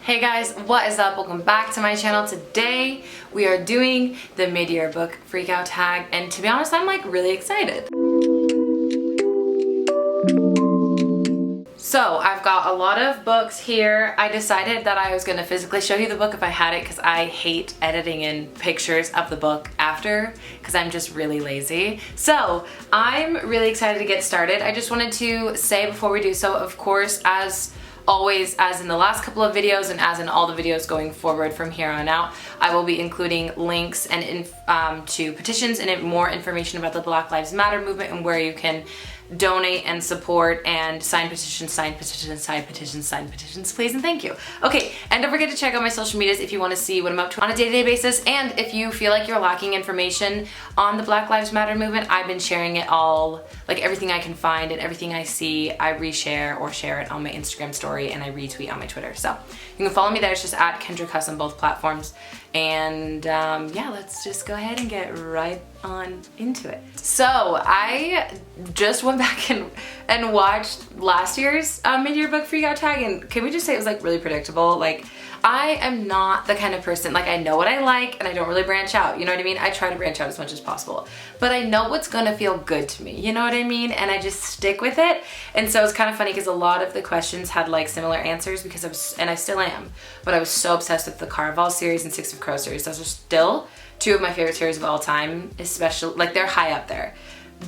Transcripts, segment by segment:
Hey guys, what is up? Welcome back to my channel. Today we are doing the mid-year book freakout tag, and to be honest, I'm like really excited. So I've got a lot of books here. I decided that I was going to physically show you the book if I had it because I hate editing in pictures of the book after because I'm just really lazy. So I'm really excited to get started. I just wanted to say before we do so, of course, as always, as in the last couple of videos and as in all the videos going forward from here on out, I will be including links and to petitions and more information about the Black Lives Matter movement and where you can donate and support and sign petitions, please and thank you. Okay, and don't forget to check out my social medias if you want to see what I'm up to on a day-to-day basis, and if you feel like you're lacking information on the Black Lives Matter movement, I've been sharing it all, like everything I can find and everything I see, I reshare or share it on my Instagram story and I retweet on my Twitter. So you can follow me there, it's just at Kendra Cus on both platforms. And yeah, let's just go ahead and get right on into it. So I just went back and watched last year's mid-year book freakout tag, and can we just say it was like really predictable? Like, I am not the kind of person, like I know what I like and I don't really branch out, you know what I mean? I try to branch out as much as possible, but I know what's gonna feel good to me, you know what I mean? And I just stick with it. And so it's kind of funny because a lot of the questions had like similar answers because I was, and I still am, but I was so obsessed with the Caraval series and Six of Crows series. Those are still two of my favorite series of all time, especially, like they're high up there.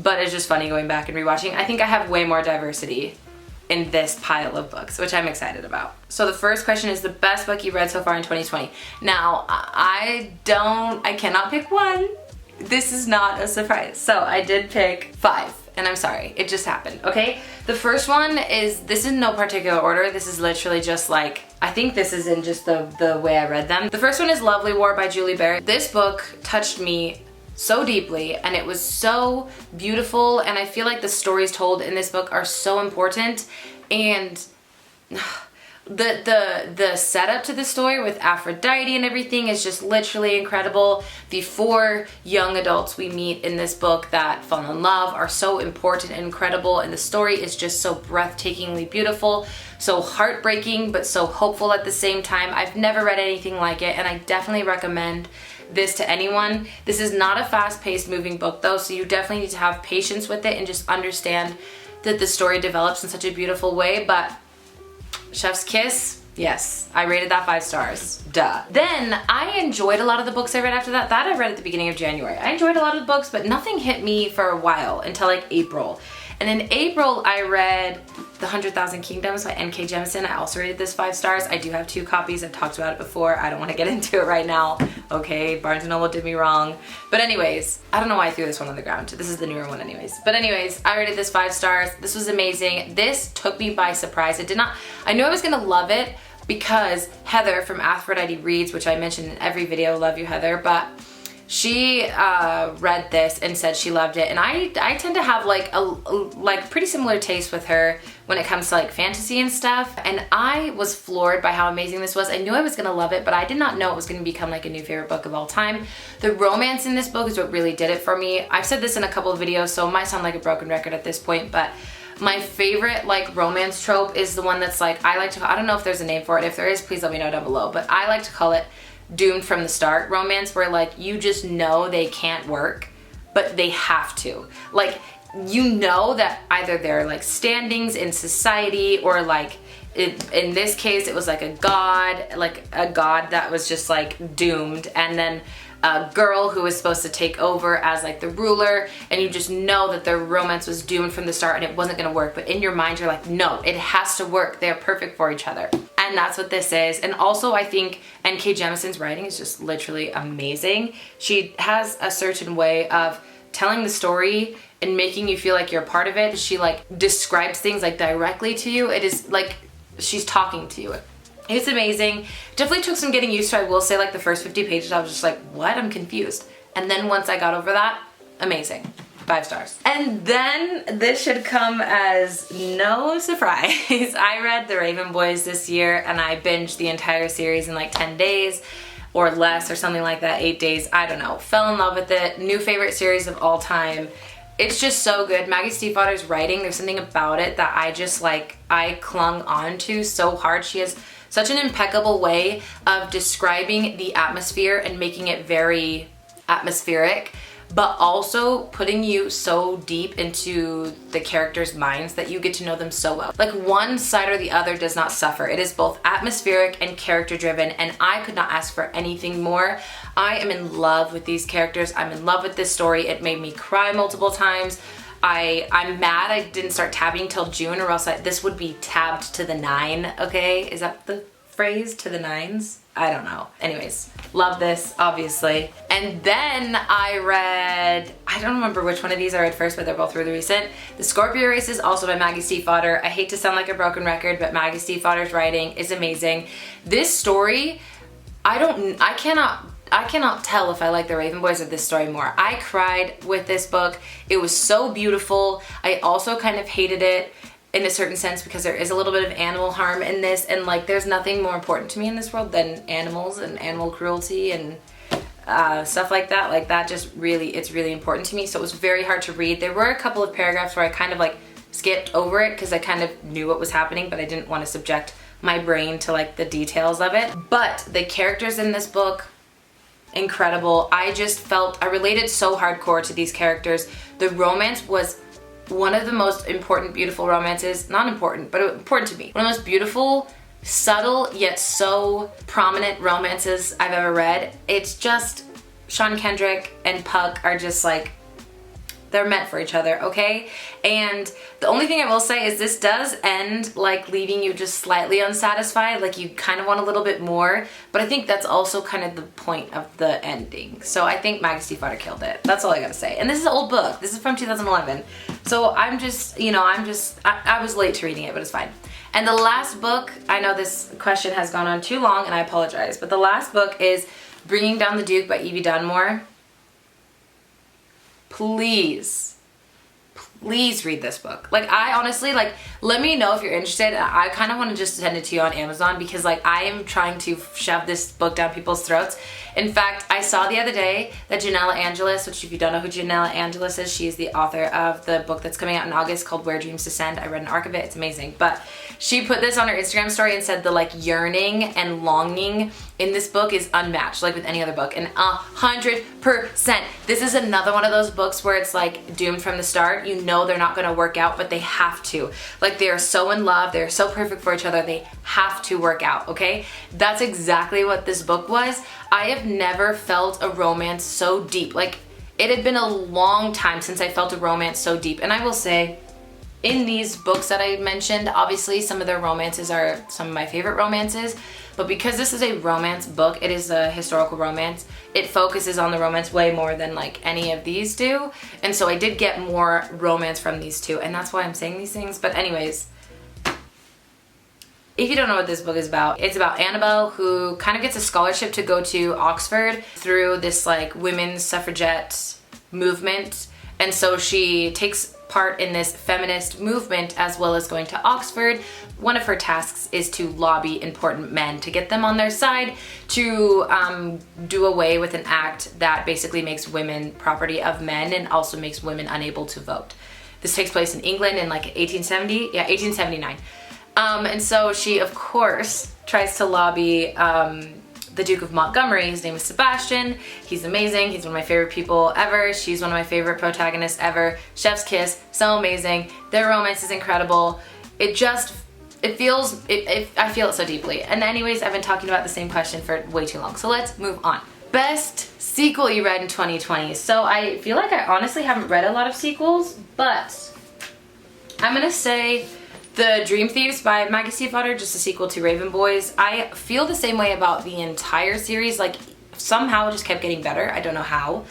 But it's just funny going back and rewatching. I think I have way more diversity in this pile of books, which I'm excited about. So the first question is the best book you've read so far in 2020. Now, I cannot pick one. This is not a surprise. So I did pick 5, and I'm sorry, it just happened, okay? The first one is, this is in no particular order. This is literally just like, I think this is in just the way I read them. The first one is Lovely War by Julie Barrett. This book touched me so deeply, and it was so beautiful, and I feel like the stories told in this book are so important, and the setup to the story with Aphrodite and everything is just literally incredible. The 4 young adults we meet in this book that fall in love are so important and incredible, and the story is just so breathtakingly beautiful, so heartbreaking but so hopeful at the same time. I've never read anything like it, and I definitely recommend this to anyone. This is not a fast-paced moving book though, so you definitely need to have patience with it and just understand that the story develops in such a beautiful way. But chef's kiss, yes, I rated that 5 stars, duh. Then I enjoyed a lot of the books I read after that. That I read at the beginning of January. I enjoyed a lot of the books, but nothing hit me for a while until like April. And in April, I read The 100,000 Kingdoms by N.K. Jemisin. I also rated this 5 stars. I do have 2 copies. I've talked about it before. I don't want to get into it right now. Okay, Barnes & Noble did me wrong. But anyways, I don't know why I threw this one on the ground. This is the newer one anyways. But anyways, I rated this 5 stars. This was amazing. This took me by surprise. I knew I was going to love it because Heather from Aphrodite Reads, which I mentioned in every video, love you Heather, but she read this and said she loved it, and I tend to have like a pretty similar taste with her when it comes to like fantasy and stuff, and I was floored by how amazing this was. I knew I was gonna love it, but I did not know it was gonna become like a new favorite book of all time. The romance in this book is what really did it for me. I've said this in a couple of videos, so it might sound like a broken record at this point, but my favorite like romance trope is the one that's like, I don't know if there's a name for it. If there is, please let me know down below, but I like to call it doomed from the start romance, where like you just know they can't work, but they have to. Like, you know that either they're like standings in society, or like in this case it was like a god that was just like doomed, and then a girl who was supposed to take over as like the ruler, and you just know that their romance was doomed from the start and it wasn't gonna work, but in your mind you're like, no, it has to work. They're perfect for each other. And that's what this is. And also I think N.K. Jemisin's writing is just literally amazing. She has a certain way of telling the story and making you feel like you're a part of it. She like describes things like directly to you. It is like she's talking to you. It's amazing. Definitely took some getting used to. I will say like the first 50 pages I was just like, what? I'm confused. And then once I got over that, amazing. 5 stars. And then this should come as no surprise. I read The Raven Boys this year, and I binged the entire series in like 10 days or less or something like that, 8 days, I don't know. Fell in love with it. New favorite series of all time. It's just so good. Maggie Stiefvater's writing, there's something about it that I just like, I clung on to so hard. She has such an impeccable way of describing the atmosphere and making it very atmospheric, but also putting you so deep into the characters' minds that you get to know them so well. Like, one side or the other does not suffer. It is both atmospheric and character driven, and I could not ask for anything more. I am in love with these characters. I'm in love with this story. It made me cry multiple times. I'm mad I didn't start tabbing till June, or else this would be tabbed to the 9, okay? Is that the phrase, to the 9s? I don't know. Anyways, love this, obviously. And then I read, I don't remember which one of these I read first, but they're both really recent. The Scorpio Race is also by Maggie Stiefvater. I hate to sound like a broken record, but Maggie Stiefvater's writing is amazing. This story, I cannot tell if I like the Raven Boys or this story more. I cried with this book. It was so beautiful. I also kind of hated it in a certain sense because there is a little bit of animal harm in this, and like, there's nothing more important to me in this world than animals and animal cruelty and stuff like that. Like, that just really, it's really important to me. So it was very hard to read. There were a couple of paragraphs where I kind of like skipped over it because I kind of knew what was happening, but I didn't want to subject my brain to like the details of it. But the characters in this book, incredible. I just felt, I related so hardcore to these characters. The romance was one of the most important, beautiful romances, not important, but important to me. One of the most beautiful, subtle, yet so prominent romances I've ever read. It's just, Sean Kendrick and Puck are just like, they're meant for each other, okay? And the only thing I will say is this does end like leaving you just slightly unsatisfied, like you kind of want a little bit more, but I think that's also kind of the point of the ending. So I think Maggie Stiefvater killed it. That's all I gotta say. And this is an old book. This is from 2011. So I'm just, you know, I was late to reading it, but it's fine. And the last book, I know this question has gone on too long and I apologize, but the last book is Bringing Down the Duke by Evie Dunmore. Please read this book. Like, I honestly, like, let me know if you're interested. I kind of want to just send it to you on Amazon because like, I am trying to shove this book down people's throats. In fact, I saw the other day that Janella Angelis, which if you don't know who Janella Angelis is, she is the author of the book that's coming out in August called Where Dreams Descend. I read an arc of it, it's amazing. But she put this on her Instagram story and said the like yearning and longing in this book is unmatched, like with any other book, and 100%. This is another one of those books where it's like doomed from the start. You know they're not gonna work out, but they have to. Like, they are so in love, they're so perfect for each other, they have to work out, okay? That's exactly what this book was. I have never felt a romance so deep. Like, it had been a long time since I felt a romance so deep. And I will say, in these books that I mentioned, obviously some of their romances are some of my favorite romances, but because this is a romance book, it is a historical romance, it focuses on the romance way more than like any of these do. And so I did get more romance from these two, and that's why I'm saying these things. But anyways, if you don't know what this book is about, it's about Annabelle, who kind of gets a scholarship to go to Oxford through this like women's suffragette movement. And so she takes part in this feminist movement as well as going to Oxford. One of her tasks is to lobby important men to get them on their side to do away with an act that basically makes women property of men and also makes women unable to vote. This takes place in England in like 1879. And so she, of course, tries to lobby the Duke of Montgomery. His name is Sebastian. He's amazing. He's one of my favorite people ever. She's one of my favorite protagonists ever. Chef's kiss, so amazing. Their romance is incredible. I feel it so deeply. And anyways, I've been talking about the same question for way too long, so let's move on. Best sequel you read in 2020. So I feel like I honestly haven't read a lot of sequels, but I'm gonna say The Dream Thieves by Maggie Stiefvater, just a sequel to Raven Boys. I feel the same way about the entire series. Like, somehow it just kept getting better. I don't know how.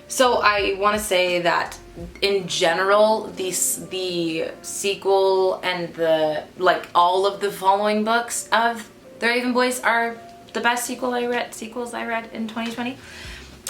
So I want to say that in general, the sequel and the all of the following books of the Raven Boys are the best sequels I read in 2020.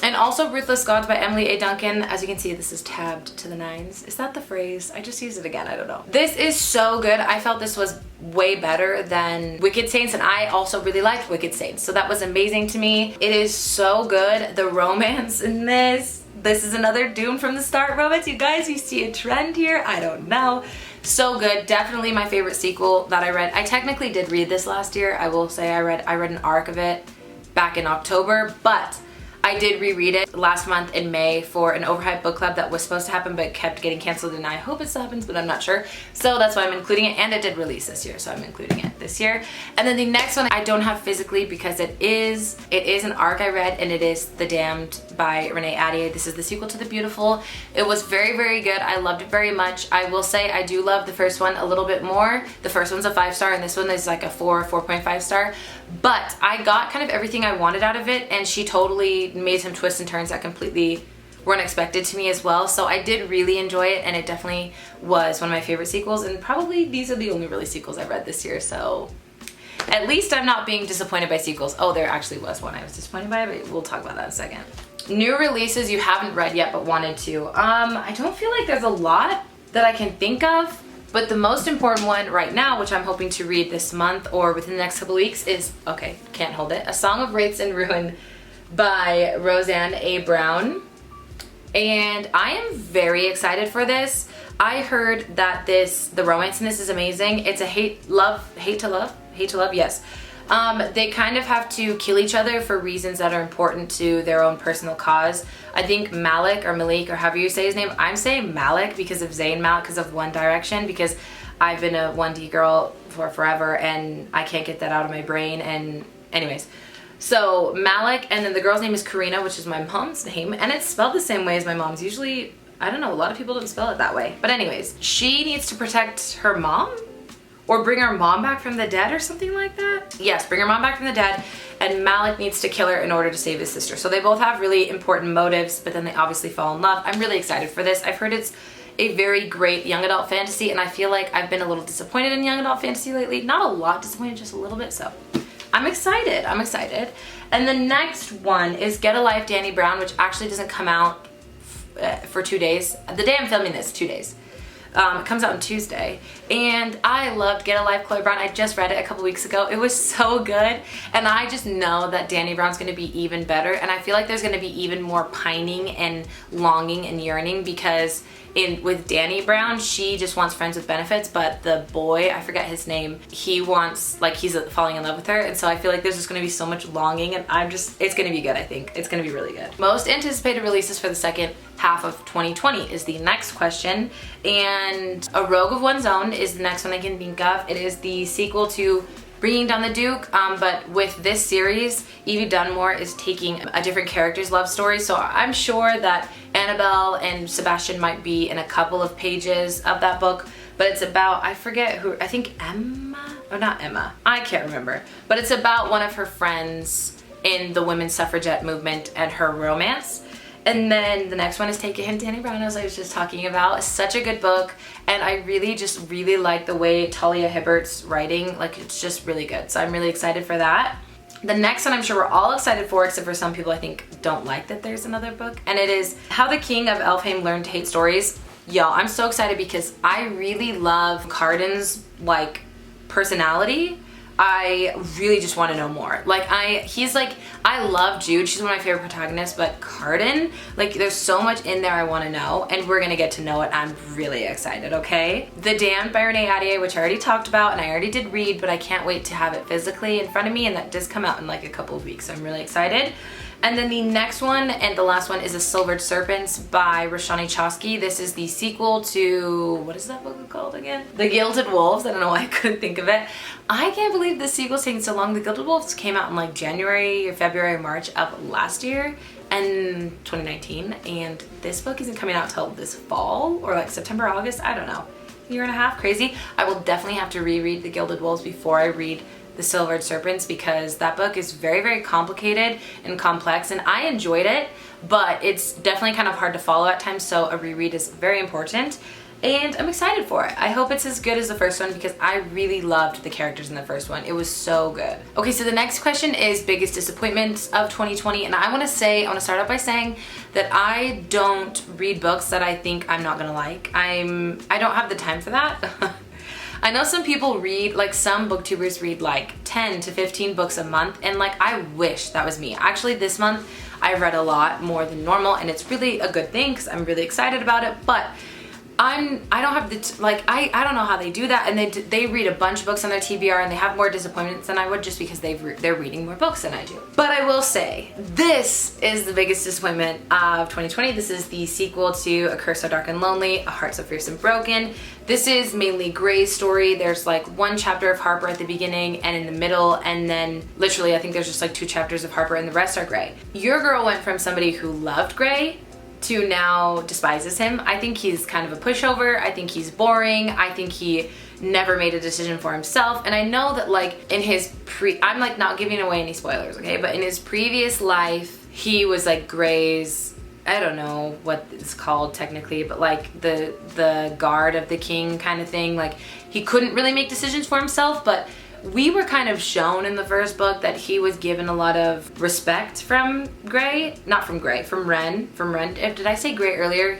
And also Ruthless Gods by Emily A. Duncan. As you can see, this is tabbed to the 9s. Is that the phrase? I just used it again, I don't know. This is so good. I felt this was way better than Wicked Saints, and I also really liked Wicked Saints, so that was amazing to me. It is so good. The romance in this is another doomed from the start romance. You guys, you see a trend here? I don't know. So good. Definitely my favorite sequel that I read. I technically did read this last year. I will say I read an arc of it back in October, but I did reread it last month in May for an overhyped book club that was supposed to happen but kept getting canceled, and I hope it still happens, but I'm not sure. So that's why I'm including it, and it did release this year, so I'm including it this year. And then the next one I don't have physically because it is an arc I read, and it is The Damned by Renee Ahdieh. This is the sequel to The Beautiful. It was very, very good. I loved it very much. I will say I do love the first one a little bit more. The first one's a 5-star and this one is like a 4.5 star. But I got kind of everything I wanted out of it, and she totally made some twists and turns that completely were unexpected to me as well. So I did really enjoy it, and it definitely was one of my favorite sequels, and probably these are the only really sequels I've read this year, so at least I'm not being disappointed by sequels. Oh, there actually was one I was disappointed by, but we'll talk about that in a second. New releases you haven't read yet but wanted to. I don't feel like there's a lot that I can think of, but the most important one right now, which I'm hoping to read this month or within the next couple weeks, is, okay, can't hold it, A Song of Wraiths and Ruin by Roseanne A. Brown. And I am very excited for this. I heard that the romance in this is amazing. It's a hate to love, yes. They kind of have to kill each other for reasons that are important to their own personal cause. I think Malik or however you say his name, I'm saying Malik because of Zayn Malik, because of One Direction, because I've been a 1D girl for forever and I can't get that out of my brain. And anyways, so Malik, and then the girl's name is Karina, which is my mom's name, and it's spelled the same way as my mom's. Usually, I don't know, a lot of people don't spell it that way. But anyways, she needs to protect her mom or bring her mom back from the dead or something like that. Yes, bring her mom back from the dead, and Malik needs to kill her in order to save his sister. So they both have really important motives, but then they obviously fall in love. I'm really excited for this. I've heard it's a very great young adult fantasy, and I feel like I've been a little disappointed in young adult fantasy lately. Not a lot disappointed, just a little bit, so I'm excited. I'm excited. And the next one is Get a Life, Danny Brown, which actually doesn't come out for 2 days. The day I'm filming this, 2 days. It comes out on Tuesday, and I loved Get a Life, Chloe Brown. I just read it a couple weeks ago. It was so good, and I just know that Danny Brown's going to be even better, and I feel like there's going to be even more pining and longing and yearning, because with Danny Brown, she just wants friends with benefits, but the boy, I forget his name, he wants, like, he's falling in love with her, and so I feel like there's just going to be so much longing, and it's going to be good, I think. It's going to be really good. Most anticipated releases for the second half of 2020 is the next question, and A Rogue of One's Own is the next one I can think of. It is the sequel to Bringing Down the Duke, but with this series, Evie Dunmore is taking a different character's love story, so I'm sure that Annabelle and Sebastian might be in a couple of pages of that book, but it's about, I forget who, I think Emma, or not Emma, I can't remember, but it's about one of her friends in the women's suffragette movement and her romance. And then the next one is Take a Hint, Danny Brown, as I was just talking about. It's such a good book, and I really like the way Talia Hibbert's writing. Like, it's just really good, so I'm really excited for that. The next one I'm sure we're all excited for, except for some people I think don't like that there's another book, and it is How the King of Elfhame Learned to Hate Stories. Y'all, I'm so excited because I really love Cardan's, like, personality. I really just want to know more. Like, I love Jude, she's one of my favorite protagonists, but Cardan, like, there's so much in there I want to know, and we're gonna get to know it. I'm really excited, okay? The Damned by Renee Ahdieh, which I already talked about and I already did read, but I can't wait to have it physically in front of me, and that does come out in like a couple of weeks, so I'm really excited. And then the next one and the last one is The Silvered Serpents by Roshani Chosky. This is the sequel to, what is that book called again? The Gilded Wolves. I don't know why I couldn't think of it. I can't believe the sequel's taking so long. The Gilded Wolves came out in like January or February or March of last year, and 2019, and this book isn't coming out till this fall or like September, August, I don't know. Year and a half, crazy. I will definitely have to reread The Gilded Wolves before I read The Silvered Serpents, because that book is very complicated and complex, and I enjoyed it, but it's definitely kind of hard to follow at times, so a reread is very important, and I'm excited for it. I hope it's as good as the first one, because I really loved the characters in the first one. It was so good. Okay, so the next question is biggest disappointments of 2020, and I want to start out by saying that I don't read books that I think I'm not gonna like. I don't have the time for that. I know some people read, like some booktubers read like 10 to 15 books a month, and like I wish that was me. Actually, this month I read a lot more than normal, and it's really a good thing because I'm really excited about it, but I don't have the, I don't know how they do that, and they read a bunch of books on their TBR and they have more disappointments than I would just because they're reading more books than I do. But I will say, this is the biggest disappointment of 2020. This is the sequel to A Curse So Dark and Lonely, A Heart So Fierce and Broken. This is mainly Gray's story. There's like one chapter of Harper at the beginning and in the middle, and then literally I think there's just like 2 chapters of Harper and the rest are Gray. Your girl went from somebody who loved Gray to now despises him. I think he's kind of a pushover. I think he's boring. I think he never made a decision for himself. And I know that like in his I'm like not giving away any spoilers, okay? But in his previous life, he was like Gray's, I don't know what it's called technically, but like the guard of the king kind of thing. Like he couldn't really make decisions for himself, but we were kind of shown in the first book that he was given a lot of respect from Gray, not from Gray, from Ren. Did I say Gray earlier?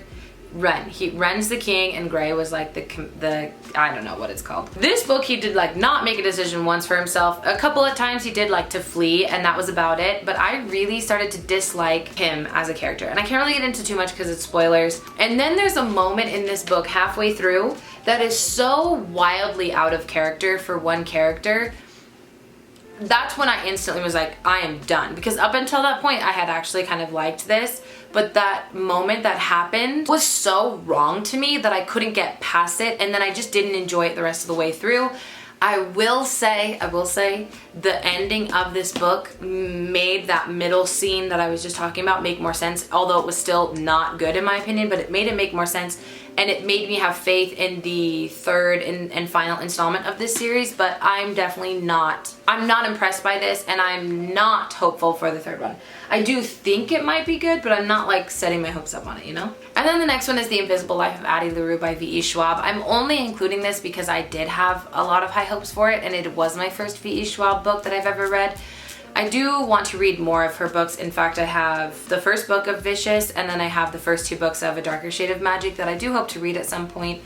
Ren. Ren's the king and Gray was like the I don't know what it's called. This book he did like not make a decision once for himself. A couple of times he did like to flee and that was about it, but I really started to dislike him as a character. And I can't really get into too much because it's spoilers. And then there's a moment in this book halfway through that is so wildly out of character for one character. That's when I instantly was like, I am done. Because up until that point, I had actually kind of liked this, but that moment that happened was so wrong to me that I couldn't get past it, and then I just didn't enjoy it the rest of the way through. I will say, the ending of this book made that middle scene that I was just talking about make more sense, although it was still not good in my opinion, but it made it make more sense. And it made me have faith in the third and final installment of this series, but I'm not impressed by this, and I'm not hopeful for the third one. I do think it might be good, but I'm not like setting my hopes up on it, you know? And then the next one is The Invisible Life of Addie LaRue by V.E. Schwab. I'm only including this because I did have a lot of high hopes for it, and it was my first V.E. Schwab book that I've ever read. I do want to read more of her books. In fact, I have the first book of Vicious, and then I have the first 2 books of A Darker Shade of Magic that I do hope to read at some point.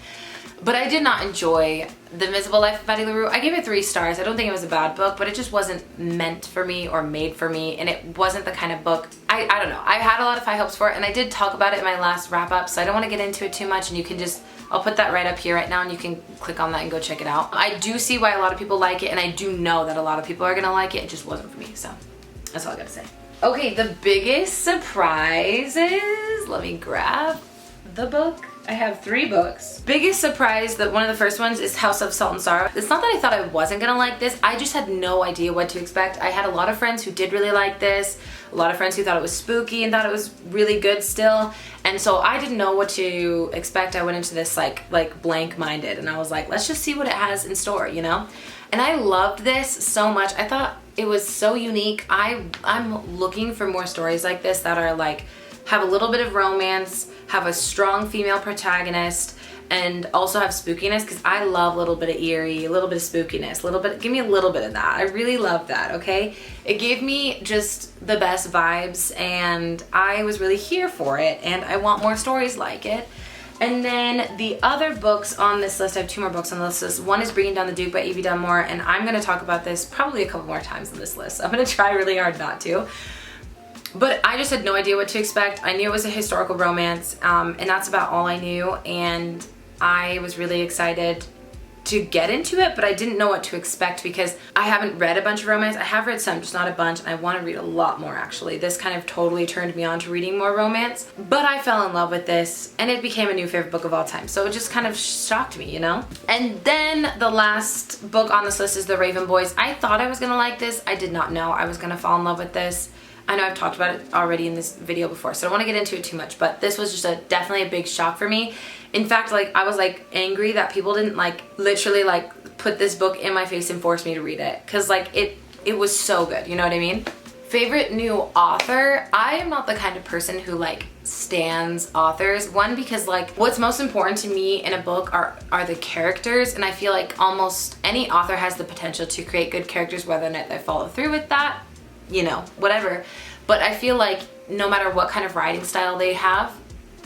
But I did not enjoy The Invisible Life of Addie LaRue. I gave it 3 stars. I don't think it was a bad book, but it just wasn't meant for me or made for me, and it wasn't the kind of book, I don't know. I had a lot of high hopes for it, and I did talk about it in my last wrap up, so I don't want to get into it too much, and you can just, I'll put that right up here right now, and you can click on that and go check it out. I do see why a lot of people like it, and I do know that a lot of people are gonna like it. It just wasn't for me, so that's all I gotta say. Okay, the biggest surprise is, let me grab the book. I have 3 books. Biggest surprise, that one of the first ones is House of Salt and Sorrow. It's not that I thought I wasn't gonna like this, I just had no idea what to expect. I had a lot of friends who did really like this, a lot of friends who thought it was spooky and thought it was really good still, and so I didn't know what to expect. I went into this like blank-minded, and I was like, let's just see what it has in store, you know? And I loved this so much. I thought it was so unique. I'm looking for more stories like this that are like, have a little bit of romance, have a strong female protagonist, and also have spookiness, because I love a little bit of eerie, a little bit of spookiness, give me a little bit of that. I really love that, okay? It gave me just the best vibes, and I was really here for it, and I want more stories like it. And then the other books on this list, I have 2 more books on this list. One is Bringing Down the Duke by Evie Dunmore, and I'm gonna talk about this probably a couple more times on this list. I'm gonna try really hard not to. But I just had no idea what to expect. I knew it was a historical romance, and that's about all I knew, and I was really excited to get into it, but I didn't know what to expect because I haven't read a bunch of romance. I have read some, just not a bunch, and I want to read a lot more actually. This kind of totally turned me on to reading more romance, but I fell in love with this, and it became a new favorite book of all time, so it just kind of shocked me, you know? And then the last book on this list is The Raven Boys. I thought I was gonna like this. I did not know I was gonna fall in love with this. I know I've talked about it already in this video before, so I don't want to get into it too much, but this was just definitely a big shock for me. In fact, like, I was like angry that people didn't like literally like put this book in my face and force me to read it, because like it was so good, you know what I mean? Favorite new author? I am not the kind of person who like stands authors. One, because like what's most important to me in a book are the characters, and I feel like almost any author has the potential to create good characters, whether or not they follow through with that, you know, whatever. But I feel like no matter what kind of writing style they have,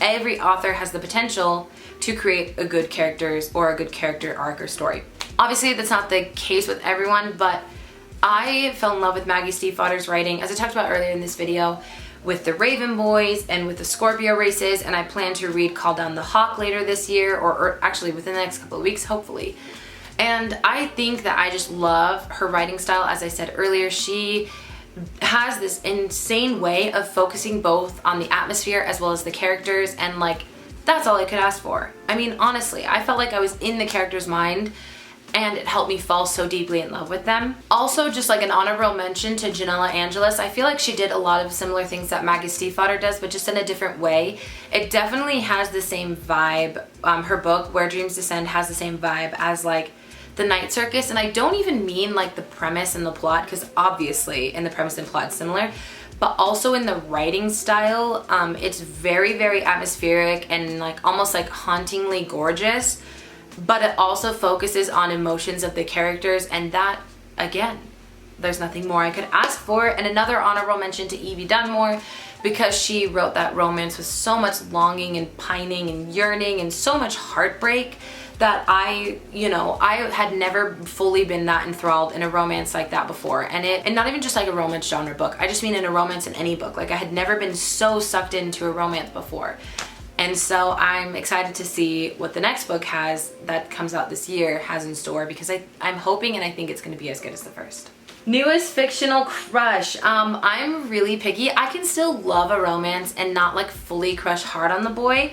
every author has the potential to create a good characters or a good character arc or story. Obviously that's not the case with everyone, but I fell in love with Maggie Stiefvater's writing, as I talked about earlier in this video, with the Raven Boys and with the Scorpio races, and I plan to read Call Down the Hawk later this year, or actually within the next couple of weeks, hopefully. And I think that I just love her writing style. As I said earlier, she has this insane way of focusing both on the atmosphere as well as the characters, and like, that's all I could ask for. I mean, honestly, I felt like I was in the character's mind, and it helped me fall so deeply in love with them. Also, just like an honorable mention to Janella Angelis. I feel like she did a lot of similar things that Maggie Stiefvater does, but just in a different way. It definitely has the same vibe. Her book, Where Dreams Descend, has the same vibe as like The Night Circus, and I don't even mean like the premise and the plot, because obviously in the premise and plot it's similar, but also in the writing style. It's very, very atmospheric and like almost like hauntingly gorgeous. But it also focuses on emotions of the characters, and that, again, there's nothing more I could ask for. And another honorable mention to Evie Dunmore, because she wrote that romance with so much longing and pining and yearning and so much heartbreak that I had never fully been that enthralled in a romance like that before. And not even just like a romance genre book. I just mean in a romance in any book. Like, I had never been so sucked into a romance before. And so I'm excited to see what the next book that comes out this year has in store, because I'm hoping and I think it's going to be as good as the first. Newest fictional crush. I'm really picky. I can still love a romance and not like fully crush hard on the boy.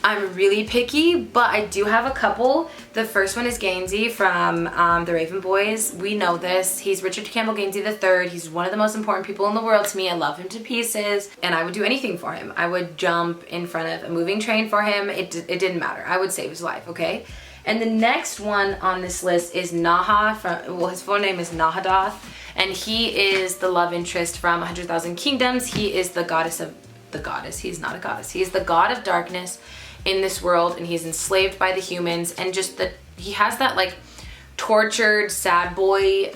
I'm really picky, but I do have a couple. The first one is Gainsey from the Raven Boys. We know this. He's Richard Campbell Gainsey III. He's one of the most important people in the world to me. I love him to pieces, and I would do anything for him. I would jump in front of a moving train for him. It didn't matter. I would save his life, okay? And the next one on this list is Naha his full name is Nahadoth, and he is the love interest from 100,000 Kingdoms. He is the goddess of the goddess. He's not a goddess. He's the god of darkness in this world, and he's enslaved by the humans, and just that he has that like tortured sad boy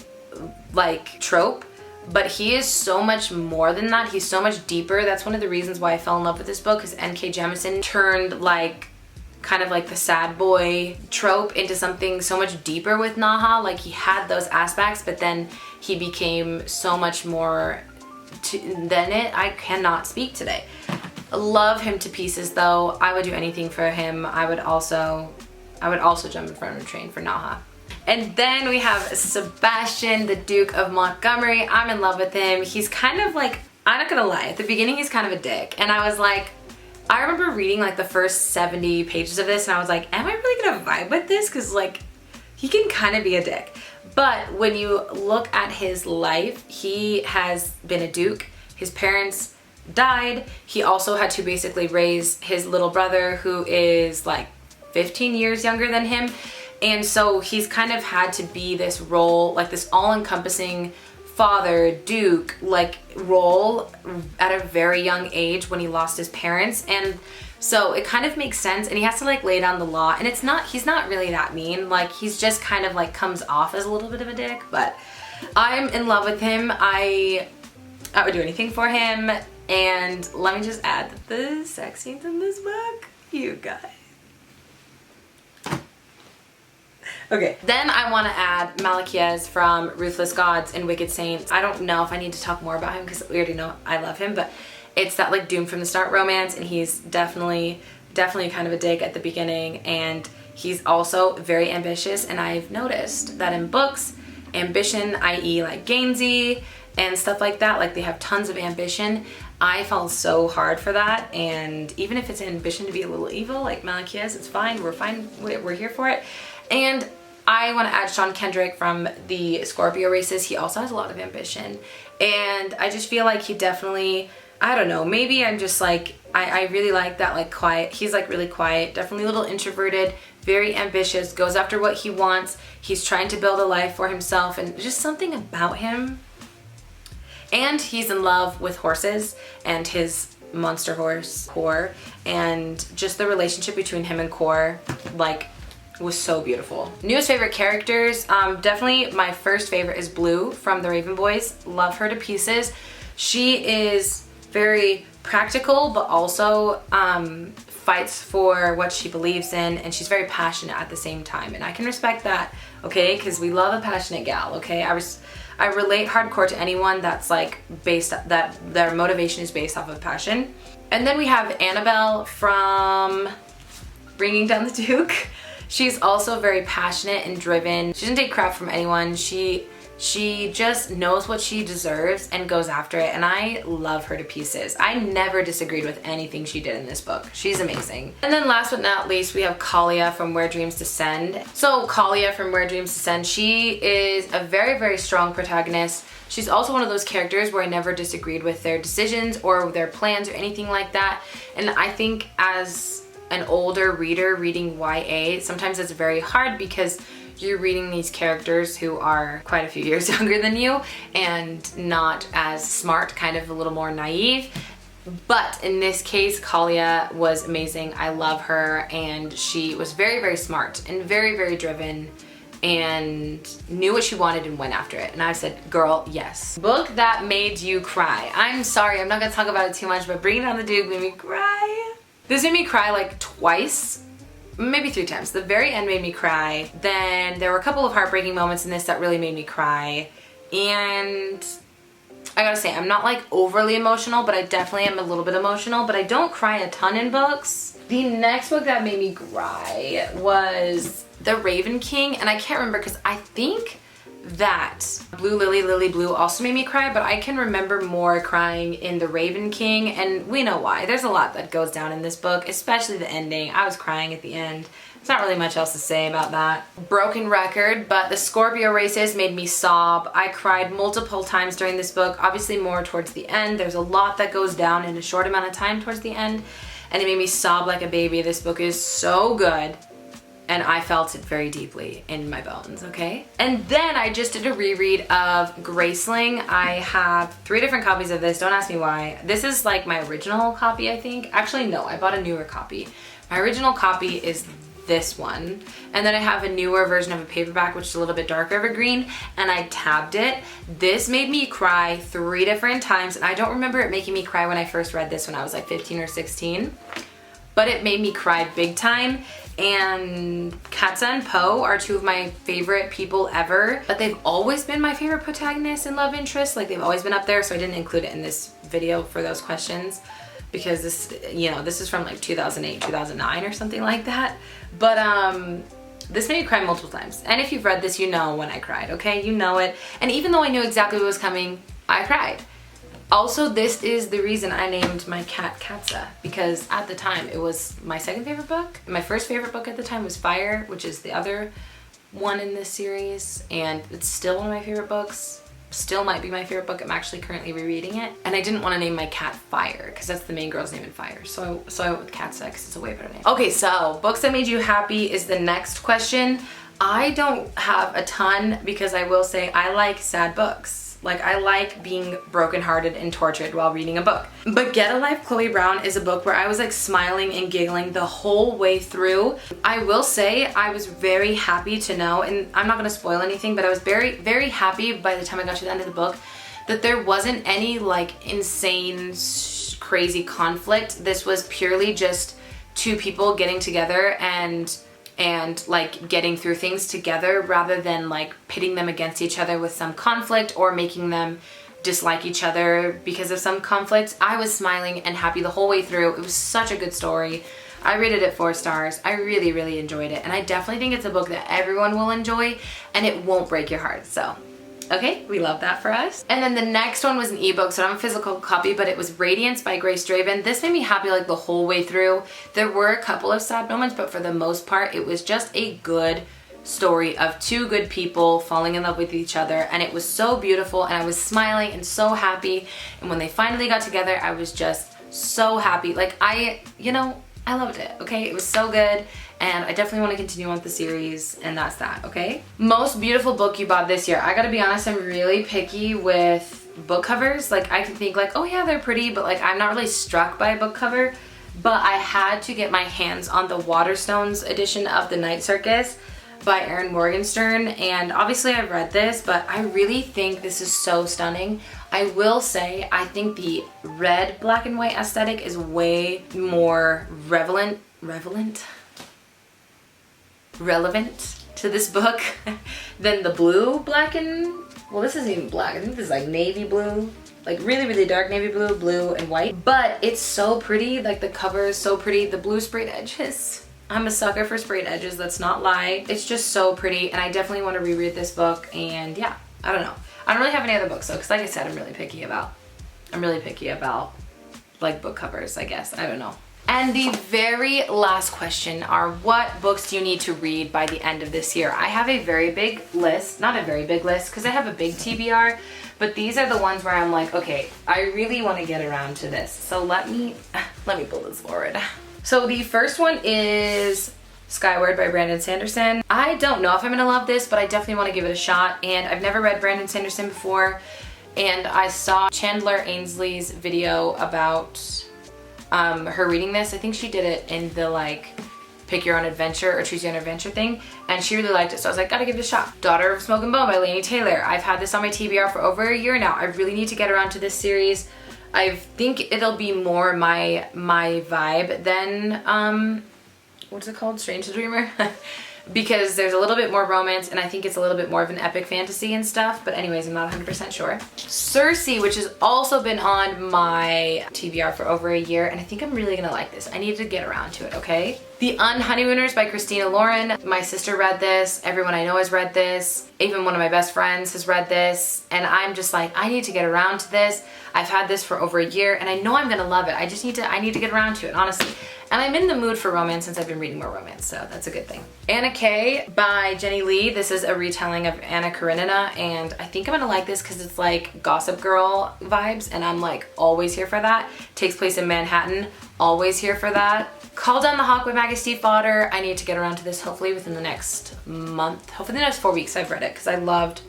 like trope, but he is so much more than that. He's so much deeper. That's one of the reasons why I fell in love with this book, because N.K. Jemisin turned like kind of like the sad boy trope into something so much deeper with Naha. Like, he had those aspects, but then he became so much more than it. I cannot speak today. Love him to pieces though. I would do anything for him. I would also jump in front of a train for Naha. And then we have Sebastian, the Duke of Montgomery. I'm in love with him. He's kind of like, I'm not gonna lie, at the beginning he's kind of a dick, and I was like, I remember reading like the first 70 pages of this and I was like, am I really gonna vibe with this? Because like, he can kind of be a dick. But when you look at his life, he has been a duke. His parents died. He also had to basically raise his little brother, who is like 15 years younger than him. And so he's kind of had to be this role, like this all-encompassing father, duke, like role at a very young age when he lost his parents. And so it kind of makes sense, and he has to like lay down the law, and he's not really that mean. Like, he's just kind of like comes off as a little bit of a dick, but I'm in love with him. I would do anything for him. And let me just add that the sex scenes in this book, you guys. Okay, then I want to add Malachias from Ruthless Gods and Wicked Saints. I don't know if I need to talk more about him because we already know I love him, but it's that like doomed from the start romance, and he's definitely kind of a dick at the beginning, and he's also very ambitious. And I've noticed that in books, ambition, i.e. like Gainsey and stuff like that, like they have tons of ambition. I fall so hard for that, and even if it's ambition to be a little evil like Malachias, it's fine. We're here for it. And I want to add Sean Kendrick from the Scorpio races. He also has a lot of ambition, and I just feel like he definitely, I don't know, maybe I'm just like, I really like that like quiet, he's like really quiet, definitely a little introverted, very ambitious, goes after what he wants. He's trying to build a life for himself, and just something about him. And he's in love with horses and his monster horse, Core, and just the relationship between him and Core, like, was so beautiful. Newest favorite characters, definitely my first favorite is Blue from the Raven Boys. Love her to pieces. She is very practical, but also fights for what she believes in, and she's very passionate at the same time, and I can respect that, okay, because we love a passionate gal, okay. I relate hardcore to anyone that's like that their motivation is based off of passion. And then we have Annabelle from Bringing Down the Duke. She's also very passionate and driven. She doesn't take crap from anyone. She just knows what she deserves and goes after it, and I love her to pieces. I never disagreed with anything she did in this book. She's amazing. And then last but not least, we have Kalia from Where Dreams Descend. So Kalia from Where Dreams Descend, she is a very, very strong protagonist. She's also one of those characters where I never disagreed with their decisions or their plans or anything like that. And I think as an older reader reading YA, sometimes it's very hard because you're reading these characters who are quite a few years younger than you and not as smart, kind of a little more naive. But in this case, Kalia was amazing. I love her, and she was very, very smart and very, very driven and knew what she wanted and went after it. And I said, girl, yes. Book that made you cry. I'm sorry, I'm not gonna talk about it too much, but Bringing Down the Duke made me cry. This made me cry like twice. Maybe 3 times. The very end made me cry. Then there were a couple of heartbreaking moments in this that really made me cry. And I gotta say, I'm not like overly emotional, but I definitely am a little bit emotional, but I don't cry a ton in books. The next book that made me cry was The Raven King, and I can't remember because I think that Blue Lily, Lily Blue also made me cry, but I can remember more crying in The Raven King, and we know why. There's a lot that goes down in this book, especially the ending. I was crying at the end. There's not really much else to say about that. Broken record, but the Scorpio races made me sob. I cried multiple times during this book, obviously more towards the end. There's a lot that goes down in a short amount of time towards the end, and it made me sob like a baby. This book is so good. And I felt it very deeply in my bones, okay? And then I just did a reread of Graceling. I have 3 different copies of this. Don't ask me why. This is like my original copy, I think. Actually, no, I bought a newer copy. My original copy is this one. And then I have a newer version of a paperback, which is a little bit darker of a green, and I tabbed it. This made me cry 3 different times, and I don't remember it making me cry when I first read this when I was like 15 or 16. But it made me cry big time. And Katza and Poe are 2 of my favorite people ever, but they've always been my favorite protagonists and love interests. Like, they've always been up there, so I didn't include it in this video for those questions because this, you know, this is from like 2008, 2009 or something like that. But this made me cry multiple times. And if you've read this, you know when I cried, okay? You know it. And even though I knew exactly what was coming, I cried. Also, this is the reason I named my cat Katza, because at the time it was my 2nd favorite book. My 1st favorite book at the time was Fire, which is the other one in this series, and it's still one of my favorite books. Still might be my favorite book. I'm actually currently rereading it, and I didn't want to name my cat Fire because that's the main girl's name in Fire. So I went with Katza because it's a way better name. Okay, so books that made you happy is the next question. I don't have a ton because I will say I like sad books. Like, I like being brokenhearted and tortured while reading a book. But Get a Life, Chloe Brown is a book where I was like smiling and giggling the whole way through. I will say I was very happy to know, and I'm not gonna spoil anything, but I was very, very happy by the time I got to the end of the book that there wasn't any like insane, crazy conflict. This was purely just 2 people getting together and like getting through things together rather than like pitting them against each other with some conflict or making them dislike each other because of some conflict. I was smiling and happy the whole way through. It was such a good story. I rated it 4 stars. I really, really enjoyed it. And I definitely think it's a book that everyone will enjoy and it won't break your heart. So, okay, we love that for us. And then the next one was an ebook, so I don't have a physical copy, but it was Radiance by Grace Draven. This made me happy like the whole way through. There were a couple of sad moments, but for the most part, it was just a good story of 2 good people falling in love with each other, and it was so beautiful, and I was smiling and so happy. And when they finally got together, I was just so happy. Like, I loved it, okay? It was so good. And I definitely want to continue on with the series, and that's that, okay? Most beautiful book you bought this year. I gotta be honest, I'm really picky with book covers. Like, I can think like, oh yeah, they're pretty, but like I'm not really struck by a book cover. But I had to get my hands on the Waterstones edition of The Night Circus by Erin Morgenstern, and obviously I've read this, but I really think this is so stunning. I will say, I think the red black and white aesthetic is way more relevant to this book than the blue black and well, this isn't even black. I think this is like navy blue. Like really, really dark navy blue, blue and white. But it's so pretty. Like the cover is so pretty. The blue sprayed edges. I'm a sucker for sprayed edges. Let's not lie. It's just so pretty. And I definitely want to reread this book. And yeah, I don't know. I don't really have any other books though. Because like I said, I'm really picky about like book covers, I guess. I don't know. And the very last question are, what books do you need to read by the end of this year? I have a very big list, not a very big list because I have a big TBR, but these are the ones where I'm like, okay, I really want to get around to this. So let me pull this forward. So the first one is Skyward by Brandon Sanderson. I don't know if I'm gonna love this, but I definitely want to give it a shot. And I've never read Brandon Sanderson before. And I saw Chandler Ainsley's video about her reading this. I think she did it in the like pick your own adventure or choose your own adventure thing, and she really liked it, so I was like, gotta give it a shot. Daughter of Smoke and Bone by Laini Taylor. I've had this on my TBR for over a year now. I really need to get around to this series. I think it'll be more my vibe than what's it called, Strange the Dreamer. Because there's a little bit more romance, and I think it's a little bit more of an epic fantasy and stuff, but anyways, I'm not 100% sure. Circe, which has also been on my TBR for over a year, and I think I'm really gonna like this. I need to get around to it, okay? The Unhoneymooners by Christina Lauren. My sister read this, everyone I know has read this, even one of my best friends has read this, and I'm just like, I need to get around to this. I've had this for over a year, and I know I'm gonna love it. I need to get around to it, honestly. And I'm in the mood for romance since I've been reading more romance, so that's a good thing. Anna K by Jenny Lee. This is a retelling of Anna Karenina, and I think I'm gonna like this because it's like Gossip Girl vibes, and I'm like always here for that. Takes place in Manhattan, always here for that. Call Down the Hawk by Maggie Stiefvater. I need to get around to this hopefully within the next month. Hopefully the next 4 weeks I've read it, because I loved,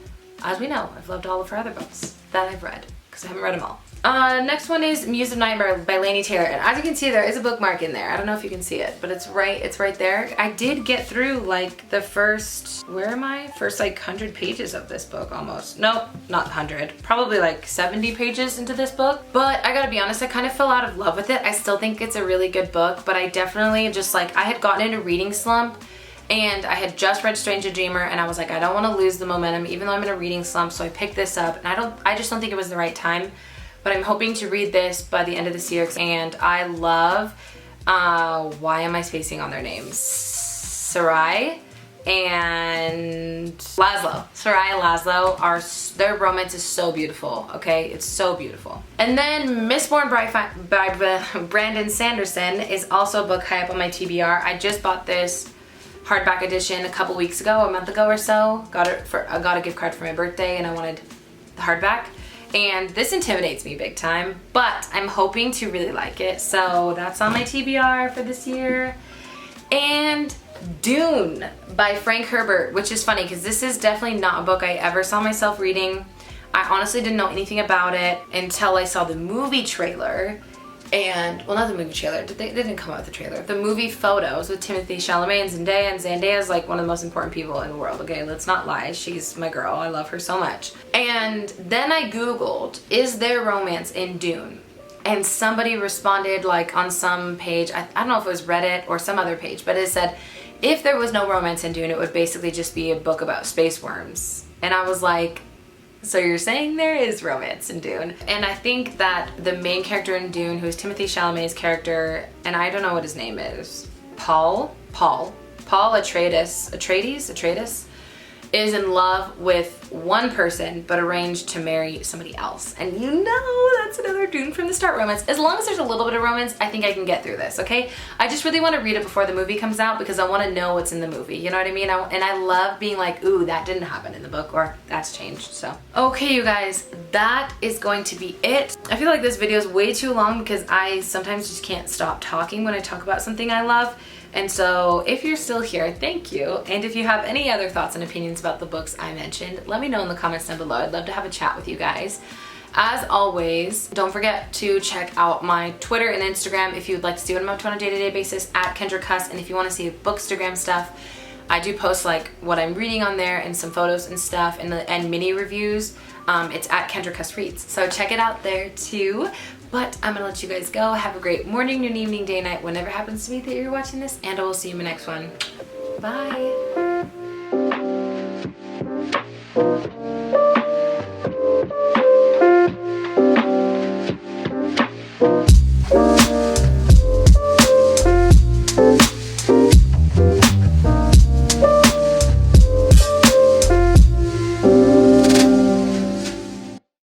as we know, I've loved all of her other books that I've read, because I haven't read them all. Next one is Muse of Nightmare by Laini Taylor, and as you can see there is a bookmark in there. I don't know if you can see it, but it's right there. I did get through like the first, first like 100 pages of this book almost. Nope, not 100, probably like 70 pages into this book. But I gotta be honest, I kind of fell out of love with it. I still think it's a really good book, but I definitely just like, I had gotten into reading slump, and I had just read Strange the Dreamer, and I was like, I don't want to lose the momentum even though I'm in a reading slump, so I picked this up, and I just don't think it was the right time. But I'm hoping to read this by the end of this year, and I love, why am I spacing on their names? Sarai and Laszlo. Sarai and Laszlo, their romance is so beautiful, okay? It's so beautiful. And then Mistborn by Brandon Sanderson is also a book high up on my TBR. I just bought this hardback edition a couple weeks ago, a month ago or so. I got a gift card for my birthday, and I wanted the hardback. And this intimidates me big time, but I'm hoping to really like it. So that's on my TBR for this year. And Dune by Frank Herbert, which is funny because this is definitely not a book I ever saw myself reading. I honestly didn't know anything about it until I saw the movie trailer. And, well, not the movie trailer, they didn't come out with the trailer. The movie photos with Timothée Chalamet and Zendaya is like one of the most important people in the world, okay? Let's not lie, she's my girl, I love her so much. And then I Googled, is there romance in Dune? And somebody responded like on some page, I don't know if it was Reddit or some other page, but it said, if there was no romance in Dune, it would basically just be a book about space worms. And I was like, so you're saying there is romance in Dune? And I think that the main character in Dune, who is Timothée Chalamet's character, and I don't know what his name is, Paul Atreides, is in love with one person but arranged to marry somebody else. And you know that's another Dune from the start romance. As long as there's a little bit of romance, I think I can get through this, okay? I just really want to read it before the movie comes out because I want to know what's in the movie, you know what I mean? And I love being like, ooh, that didn't happen in the book, or that's changed, so. Okay, you guys, that is going to be it. I feel like this video is way too long because I sometimes just can't stop talking when I talk about something I love. And so if you're still here, thank you. And if you have any other thoughts and opinions about the books I mentioned, let me know in the comments down below. I'd love to have a chat with you guys. As always, don't forget to check out my Twitter and Instagram if you'd like to see what I'm up to on a day-to-day basis at Kendra Cus. And if you want to see Bookstagram stuff, I do post like what I'm reading on there and some photos and stuff and mini reviews. It's at Kendra Cus Reads. So check it out there too. But I'm gonna let you guys go. Have a great morning, noon, evening, day, night, whenever happens to be that you're watching this, and I will see you in my next one. Bye.